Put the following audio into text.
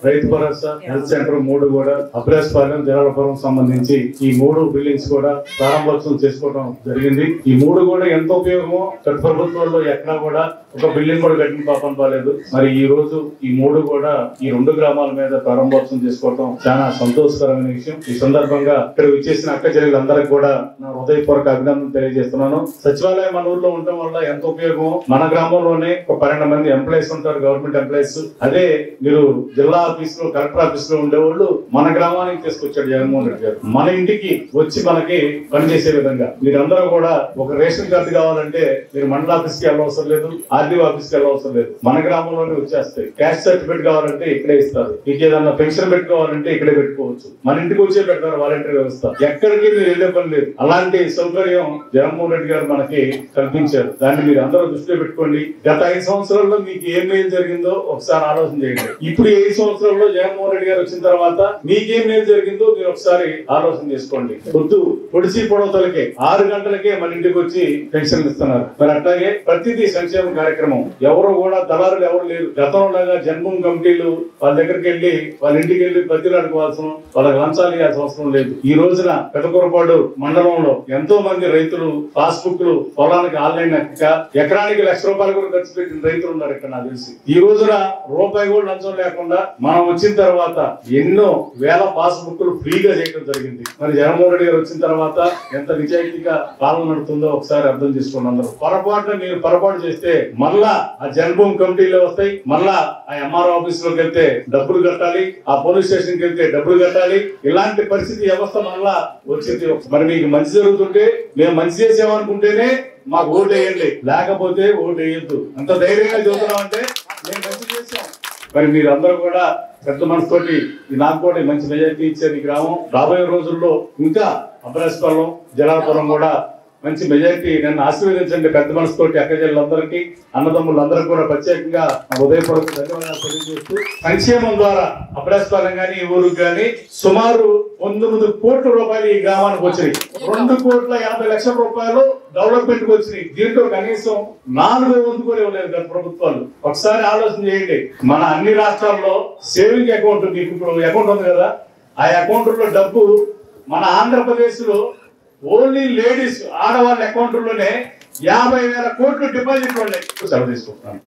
Rythu Bharosa, health centre 3 కూడా అబ్రాస్పాలెం, జలాలపురం సంబంధించి ఈ 3 బిల్డింగ్స్ కూడా ప్రారంభోత్సవం చేసుకోవడం జరిగింది. ఈ 3 కూడా ఎంత ఉపయోగమో గత ప్రభుత్వాల్లో ఎక్కడా కూడా ఒక బిల్డింగ్ కూడా కట్టిన పాపం బాలేదు. మరి ఈ రోజు ఈ 3 కూడా ఈ 2 గ్రామాల మీద ప్రారంభోత్సవం చేసుకోవడం చాలా సంతోషకరమైన విషయం. ఈ సందర్భంగా ఇక్కడ విచ్చేసిన అక్క చెల్లెలందరికీ కూడా నా హృదయపూర్వక అభినందనలు తెలియజేస్తున్నాను. సచివాలయం మన ఊర్లో ఉండటం వల్ల ఎంత ఉపయోగమో, మన గ్రామంలోనే ఒక 12 మంది ఎంప్లాయీస్ ఉంటారు, గవర్నమెంట్ ఎంప్లాయీస్. అదే మీరు జిల్లా ఆఫీస్ లో, కలెక్టర్ ఆఫీస్ లో ఉండేవాళ్ళు మన గ్రామానికి తీసుకొచ్చాడు జగన్మోహన్ రెడ్డి గారు. మన ఇంటికి వచ్చి మనకి పనిచేసే విధంగా మీరందరూ కూడా ఒక రేషన్ కార్డు కావాలంటే మీరు మండల ఆఫీస్ కి వెళ్ళవసరం లేదు, ఆర్డీఓ ఆఫీస్ కి వెళ్ళవసరం లేదు, మన గ్రామంలోనే వచ్చేస్తాయి. క్యాస్ట్ సర్టిఫికేట్ కావాలంటే ఇక్కడే ఇస్తారు. మీకు ఏదన్నా పెన్షన్ పెట్టుకోవాలంటే ఇక్కడే పెట్టుకోవచ్చు. మన ఇంటికి వచ్చే పెడతారు వాలంటీర్ వ్యవస్థ. ఎక్కడికి మీరు వెళ్ళే పని లేదు. అలాంటి సౌకర్యం జగన్మోహన్ రెడ్డి గారు మనకి కల్పించారు. దాన్ని మీరు అందరూ దృష్టిలో పెట్టుకోండి. గత 5 సంవత్సరాల్లో మీకు ఏం మేలు జరిగిందో ఒకసారి ఆలోచన చేయండి. ఇప్పుడు 5 సంవత్సరాల్లో జగన్మోహన్ రెడ్డి గారు వచ్చిన తర్వాత మీకేం మేలు జరిగిందో మీరు ఒకసారి ఆలోచన చేసుకోండి. పొడిచి పొడవతలకే 6 గంటలకే మన ఇంటికి వచ్చి పెన్షన్ ఇస్తున్నారు. మరి అట్లాగే ప్రతిదీ సంక్షేమ కార్యక్రమం. ఎవరు కూడా దళారులు ఎవరు లేరు. గతంలో జన్మభూమి కమిటీలు వాళ్ళ దగ్గరికి వెళ్ళి వాళ్ళ ఇంటికి వెళ్ళి బతిలాడుకోవాల్సిన, వాళ్ళకి లంచాలు ఇవ్వాల్సిన అవసరం లేదు. ఈ రోజున పెదకూరపాడు మండలంలో ఎంతో మంది రైతులు పాస్బుక్లు పొలానికి ఆన్లైన్ ఎకరానికి ₹1,00,000 కూడా ఖర్చు పెట్టిన రైతులు ఉన్నారు ఇక్కడ నాకు తెలిసి. ఈ రోజున రూపాయి కూడా లంచం లేకుండా మనం వచ్చిన తర్వాత ఎన్నో వేల పాస్బుక్లు ఫ్రీగా చేయడం జరిగింది. మరి జగన్మోహన్ రెడ్డి గారు వచ్చిన తర్వాత ఎంత నిజాయితీగా పాలన నడుతుందో ఒకసారి అర్థం చేసుకోండి అందరూ. పొరపాటు చేస్తే మళ్ళా ఆ జన్మభూమి కమిటీలో వస్తాయి, మళ్ళా ఆ ఎంఆర్ఓ ఆఫీస్ లోకి వెళ్తే డబ్బులు కట్టాలి, ఆ పోలీస్ స్టేషన్ కి వెళ్తే డబ్బులు కట్టాలి. ఇలాంటి పరిస్థితి వ్యవస్థ మళ్ళా వచ్చింది. మరి మీకు మంచి జరుగుతుంటే, మేము మంచి చేసామనుకుంటేనే మాకు ఓటు వేయండి, లేకపోతే ఓటు వేయద్దు. అంత ధైర్యంగా చెబుతున్నామంటే మేము మంచి చేసాం. మరి మీరందరూ కూడా పెద్ద మనసుతోటి నాకు కూడా మంచి మెజారిటీ ఇచ్చారు. ఈ గ్రామం రాబోయే రోజుల్లో ఇంకా అబ్రాస్పాలెం, జలాలపురం కూడా మంచి మెజారిటీ నన్ను ఆశీర్వదించండి. పెద్ద మనసుతోటి అక్కజల్లందరికీ, అన్నదమ్ములందరికీ కూడా ప్రత్యేకంగా ఉదయపూర్వక ధన్యవాదాలు తెలియజేస్తూ, సంక్షేమం ద్వారా అబ్రాస్పాలెం గానీ ఈ ఊరికి గానీ సుమారు 9 కోట్ల రూపాయలు ఈ గ్రామానికి వచ్చినాయి. 2,50,00,000 డెవలప్మెంట్ కు వచ్చినాయి. దీంట్లో కనీసం 4వ వంతు కూడా ఇవ్వలేదు గత ప్రభుత్వాలు. ఒకసారి ఆలోచన చేయండి. మన అన్ని రాష్ట్రాల్లో సేవింగ్ అకౌంట్, మీకు ఇప్పుడు అకౌంట్ ఉంది కదా, ఆ అకౌంట్ లో డబ్బు మన ఆంధ్రప్రదేశ్ లో ఓన్లీ లేడీస్, ఆడవాళ్ళ అకౌంట్లోనే 50,000 కోట్లు డిపాజిట్లు ఉన్నాయి. సెలవు తీసుకుంటున్నాను.